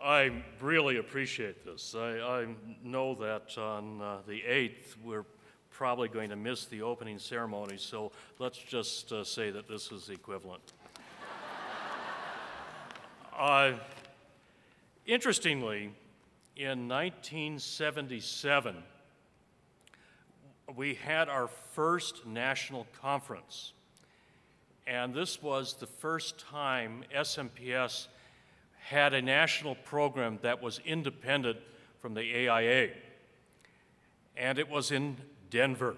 I really appreciate this. I know that on the 8th, we're probably going to miss the opening ceremony, so let's just say that this is equivalent. Interestingly, in 1977, we had our first national conference, and this was the first time SMPS had a national program that was independent from the AIA, and it was in Denver.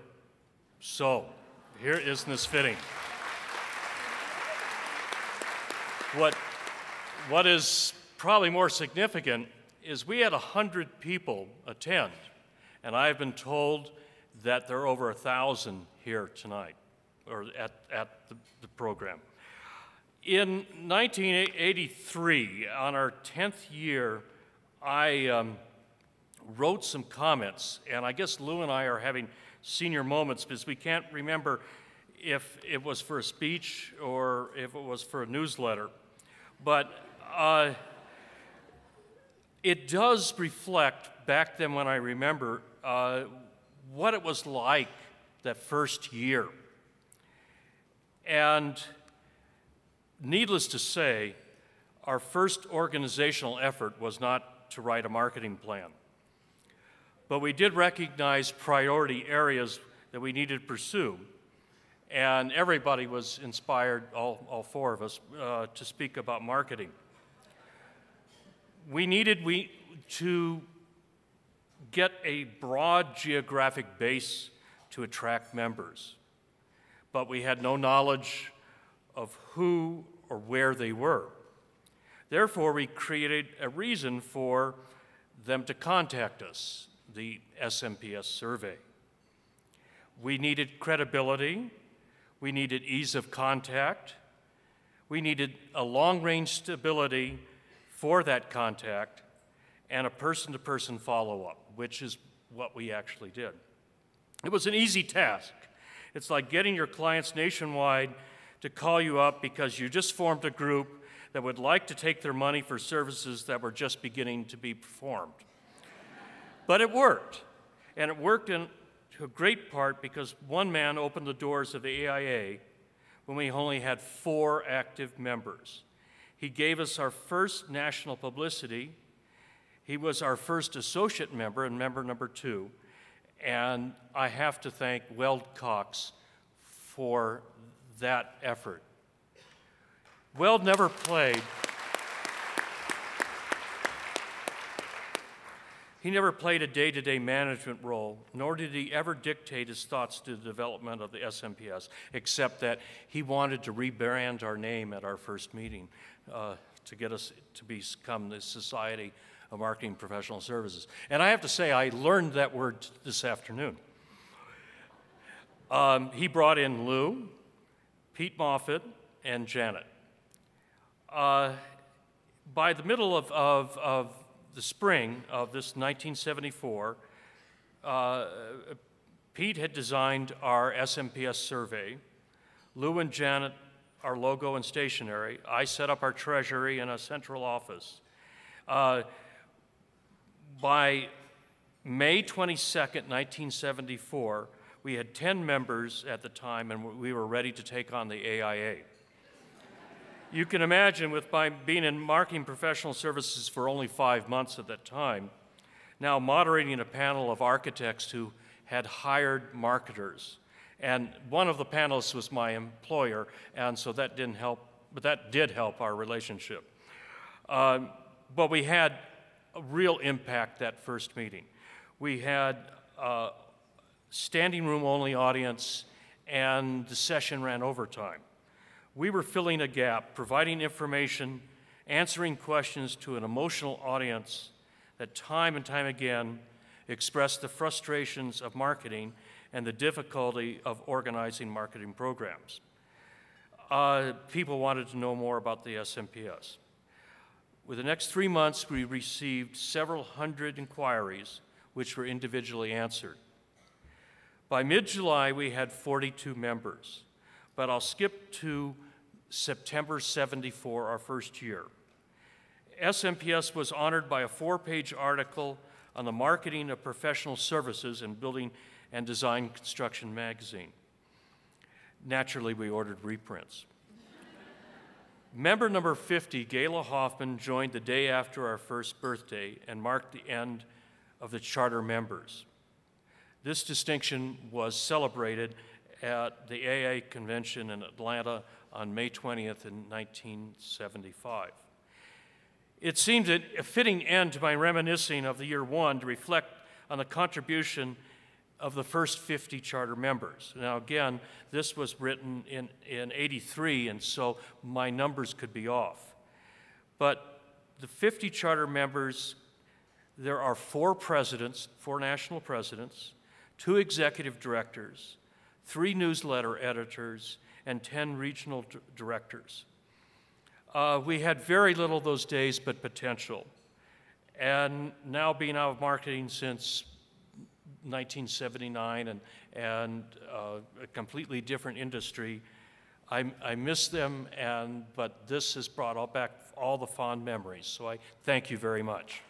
So, here, isn't this fitting? What is probably more significant is we had 100 people attend, and I've been told that there are over 1,000 here tonight, or at the program. In 1983, on our 10th year, I wrote some comments, and I guess Lou and I are having senior moments because we can't remember if it was for a speech or if it was for a newsletter. But it does reflect, back then when I remember, what it was like that first year. And needless to say, our first organizational effort was not to write a marketing plan. But we did recognize priority areas that we needed to pursue. And everybody was inspired, all four of us, to speak about marketing. We needed to get a broad geographic base to attract members. But we had no knowledge of who or where they were. Therefore, we created a reason for them to contact us, the SMPS survey. We needed credibility, we needed ease of contact, we needed a long-range stability for that contact, and a person-to-person follow-up, which is what we actually did. It was an easy task. It's like getting your clients nationwide to call you up because you just formed a group that would like to take their money for services that were just beginning to be performed. But it worked, and it worked in a great part because one man opened the doors of the AIA when we only had 4 active members. He gave us our first national publicity. He was our first associate member and member number 2. And I have to thank Weld Cox for that effort. Weld never played. He never played a day-to-day management role, nor did he ever dictate his thoughts to the development of the SMPS, except that he wanted to rebrand our name at our first meeting to get us to become the Society of Marketing Professional Services. And I have to say, I learned that word this afternoon. He brought in Lou, Pete Moffitt, and Janet. By the middle of the spring of this 1974, Pete had designed our SMPS survey. Lou and Janet, our logo and stationery. I set up our treasury and a central office. By May 22nd, 1974, we had 10 members at the time, and we were ready to take on the AIA. You can imagine, with my being in marketing professional services for only 5 months at that time, now moderating a panel of architects who had hired marketers. And one of the panelists was my employer, and so that didn't help, but that did help our relationship. But we had a real impact that first meeting. We had a standing room only audience, and the session ran overtime. We were filling a gap, providing information, answering questions to an emotional audience that time and time again expressed the frustrations of marketing and the difficulty of organizing marketing programs. People wanted to know more about the SMPS. With the next 3 months, we received several hundred inquiries, which were individually answered. By mid-July, we had 42 members, but I'll skip to September '74, our first year. SMPS was honored by a 4-page article on the marketing of professional services in Building and Design Construction magazine. Naturally, we ordered reprints. Member number 50, Gayla Hoffman, joined the day after our first birthday and marked the end of the charter members. This distinction was celebrated at the AA convention in Atlanta on May 20th in 1975. It seemed a fitting end to my reminiscing of the year one to reflect on the contribution of the first 50 charter members. Now again, this was written in 83, and so my numbers could be off. But the 50 charter members, there are 4 presidents, 4 national presidents, 2 executive directors, 3 newsletter editors, and 10 regional directors. We had very little those days but potential. And now being out of marketing since 1979 and a completely different industry, I miss them, but this has brought back all the fond memories. So I thank you very much.